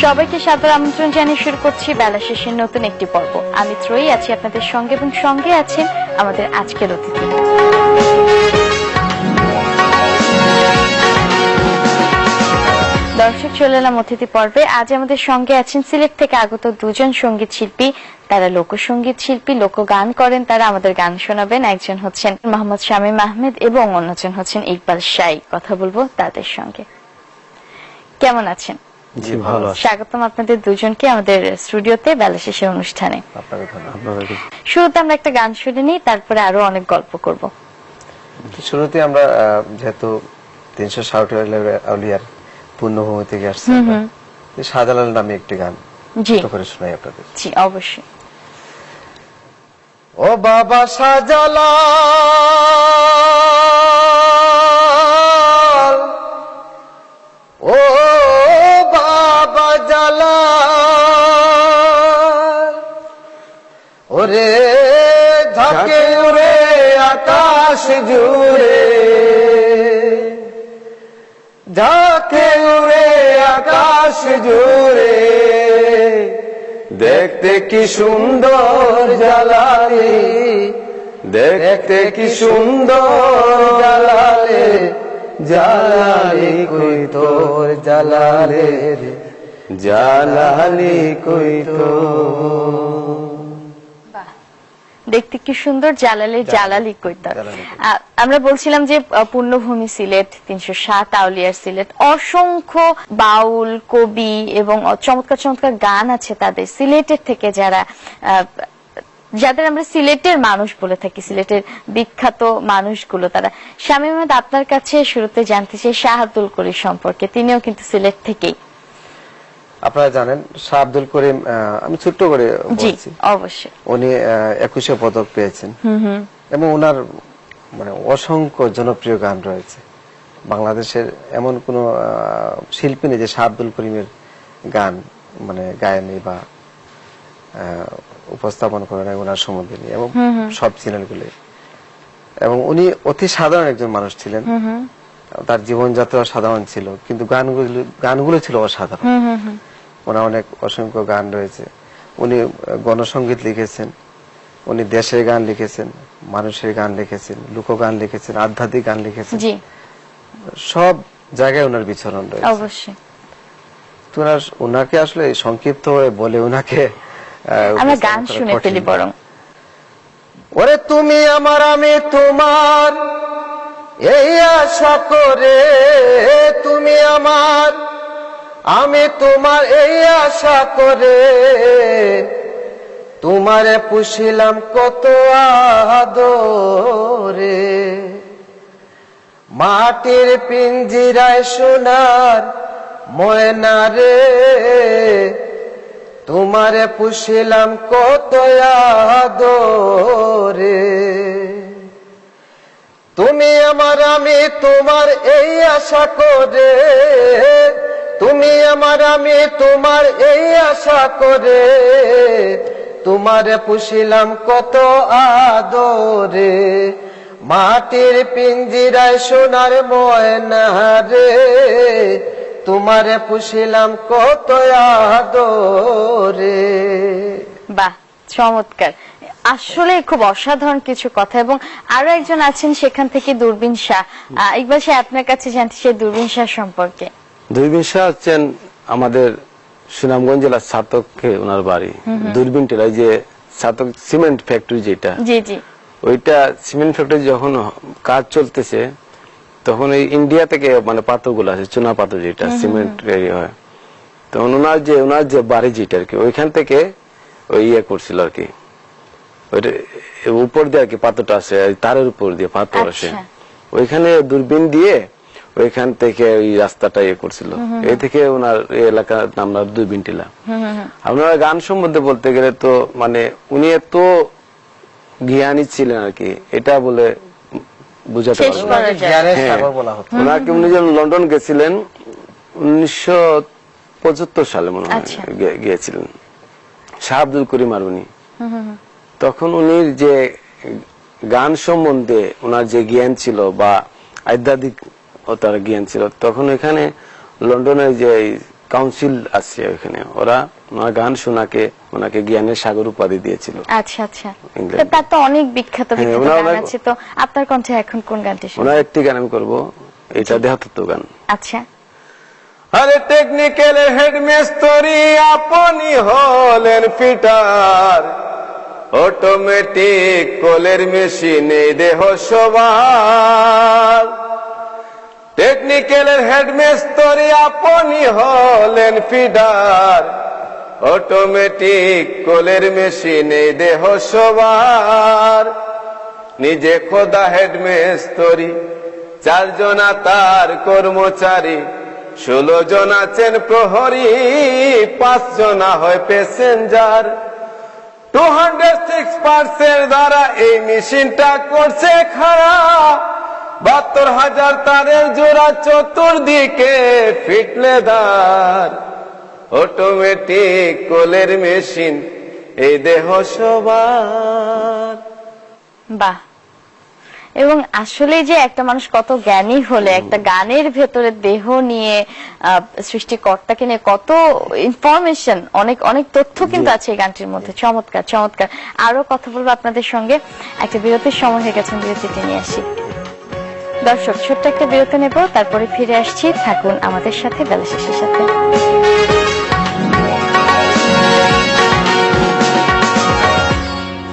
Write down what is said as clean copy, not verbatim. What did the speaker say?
সবাইকে সাদর আমন্ত্রণ জানিয়ে শুরু করছি বেলা শেষের নতুন একটি পর্ব। আমি ত্রয়ী আছি আপনাদের সঙ্গে এবং সঙ্গে আছেন আমাদের আজকের অতিথি। দর্শক, চলে এলাম অতিথি পর্বে। আজ আমাদের সঙ্গে আছেন সিলেট থেকে আগত দুজন সঙ্গীত শিল্পী। তারা লোকসঙ্গীত শিল্পী, লোকগান করেন, তারা আমাদের গান শোনাবেন। একজন হচ্ছেন মোহাম্মদ শামীম আহমেদ এবং অন্যজন হচ্ছেন ইকবাল শাই। কথা বলবো তাদের সঙ্গে। কেমন আছেন? জি ভালো আছি। স্বাগতম আপনাদের দুজনকে আমাদের স্টুডিওতে বেলা শেষের অনুষ্ঠানে। শুরুতে আমরা একটা গান শুনে নিই, তারপরে আরো অনেক গল্প করব। শুরুতে আমরা যেহেতু 360 আউলিয়ার পূর্ণভূমি থেকে আসছি, শাহজালাল নামে একটি গান করে শোনাই আপনাদের। জি অবশ্যই। ও বাবা শাহজালাল, ও বাবা জালাল, ওরে ঝাঁকে উড়ে আকাশ জুড়ে, ঝাঁকে উড়ে আকাশ জুড়ে, দেখতে কি সুন্দর জালালি, দেখতে কি সুন্দর জালালে, জালালি কই তোর জালালে, জালালি কই তোর। দেখতে কি সুন্দর জালালে, জালালি কই তোর। আমরা বলছিলাম যে পূর্ণভূমি সিলেট, 307 আউলিয়ার সিলেট, অসংখ্য বাউল কবি এবং চমৎকার চমৎকার গান আছে তাদের। সিলেটের থেকে যাদের আমরা সিলেটের মানুষ বলে থাকি, সিলেটের বিখ্যাত মানুষগুলো তারা। শামীম আহমেদ, আপনার কাছে শুরুতে জানতে চাই শাহ আব্দুল করিম সম্পর্কে। তিনিও কিন্তু সিলেট থেকেই। আপনারা জানেন শাহ আব্দুল করিম, আমি ছোট্ট করে বলছি, অবশ্যই উনি 21 পদক পেয়েছেন এবং ওনার মানে অসংখ্য জনপ্রিয় গান রয়েছে। বাংলাদেশের এমন কোন শিল্পী নেই যে শাহ আব্দুল করিমের গান মানে গায়নি বা উপস্থাপন করে নাই ওনার সম্বন্ধে নিয়ে, এবং সব চ্যানেলগুলো। এবং উনি অতি সাধারণ একজন মানুষ ছিলেন, তার জীবনযাত্রা সাধারণ ছিল, কিন্তু গানগুলো ছিল অসাধারণ। ওনার অনেক অসংখ্য গান রয়েছে। উনি গণসঙ্গীত লিখেছেন, উনি দেশের গান লিখেছেন, মানুষের গান লিখেছেন, লোকগান লিখেছেন, আধ্যাত্মিক গান লিখেছেন। সব জায়গায় ওনার বিচরণ রয়েছে। অবশ্যই ওনাকে আসলে সংক্ষিপ্ত বলে ওনাকে আমরা গান শুনে ফেলি বরং। ওরে তুমি আমার আমি তোমার এই আশা করে, তুমি আমার আমি তোমার এই আশা করে, তোমারে পুষিলাম কত আদরে, মাটির পিঞ্জিরায় সোনার ময়না রে, তোমারে পুষিলাম কত আদরে, তুমি আমার আমি তোমার এই আশা করে, তুমি আমার আমি তোমার এই আশা করে, তোমারে পুষিলাম কত আদরে, মাটির পিঞ্জিরায় সোনার ময়না রে, তোমারে পুষিলাম কত আদরে। বাহ, চমৎকার। আসলে খুব অসাধারণ কিছু কথা। এবং আরো একজন আছেন সেখান থেকে দূরবীন শাহ। ইকবাল শাহ, আপনার কাছে জানতে চাই দূরবীন শাহ সম্পর্কে। দূরবীন শাহ হচ্ছেন আমাদের সুনামগঞ্জ জেলার ছাতকে ওনার বাড়ি। দূরবীন টেলায় যে ছাতক সিমেন্ট ফ্যাক্টরি, যেটা জি জি, ওইটা সিমেন্ট ফ্যাক্টরি যখন কাজ চলতেছে তখন এই ইন্ডিয়া থেকে মানে পাথরগুলো আছে, চুনা পাথর যেটা সিমেন্ট তৈরি হয়, তখন ওনার যে বাড়ি যেটা আর কি, ওইখান থেকে ওই ইয়ে করছিল আর কি, ওইটা উপর দিয়ে আর কি পাথরটা আছে, তারের উপর দিয়ে পাথর আসে, ওইখানে দূরবীন দিয়ে ওইখান থেকে ওই রাস্তাটা ইয়ে করছিল। এই থেকে ওনার এলাকার নাম দূরবীন টিলা। আপনারা গান সম্বন্ধে বলতে গেলে তো মানে উনি এত জ্ঞানী ছিলেন আর কি, এটা বলে বুঝাতে পারবো না। ওনাকে উনি যখন লন্ডন গেছিলেন 1975 সালে মনে হয় গিয়েছিলেন শাহ আব্দুল করিম আর উনি, তখন উনি যে গান সম্বন্ধে ওনার যে জ্ঞান ছিল বা আধ্যাত্মিক জ্ঞান ছিল, তখন এখানে লন্ডনের যে কাউন্সিল আছে ওখানে, ওরা ওনার গান শোনাকে ওনাকে জ্ঞানের সাগর উপাধি দিয়েছিল। আচ্ছা আচ্ছা, ইংল্যান্ডে। তো তার তো অনেক বিখ্যাত বিখ্যাত ওনার- গান আছে, তো আপনার কণ্ঠে এখন কোন গানটি শুনবো? ওনার একটি গান আমি করবো, এটা দেহাত্ম গান। আচ্ছা, আরে টেকনিক্যাল হেডমেস্তরি আপনি হলেন ফিটার, অটোমেটিক কোলের মেশিনে দেহ সবার। টেকনিক্যাল হেডমেস্তরি আপনি হলেন ফিটার, অটোমেটিক কোলের মেশিনে দেহ সবার। নিজে খোদা হেডমেস্তরি, 4 জনা তার কর্মচারী, 16 জন আছেন প্রহরী, 5 জনা হয় প্যাসেঞ্জার। 206 দ্বারা এই মেশিনটা করছে খারাপ, 72,000 তারের জোড়া, চতুর্দিকে ফিটলেদার। অটোমেটিক কোলের মেশিন এই দেহ সবার। বাহ। এবং আসলে যে একটা মানুষ কত জ্ঞানী হলে একটা গানের ভেতরে দেহ নিয়ে সৃষ্টিকর্তাকে নিয়ে কত ইনফরমেশন, অনেক অনেক তথ্য কিন্তু আছে এই গানটির মধ্যে। চমৎকার চমৎকার। আরো কথা বলবো আপনাদের সঙ্গে, একটা বিরতির সময় হয়ে গেছে, বিরতিতে নিয়ে আসি। দর্শক, ছোট্ট একটা বিরতি নেব, তারপরে ফিরে আসছি। থাকুন আমাদের সাথে বেলা শেষের সাথে।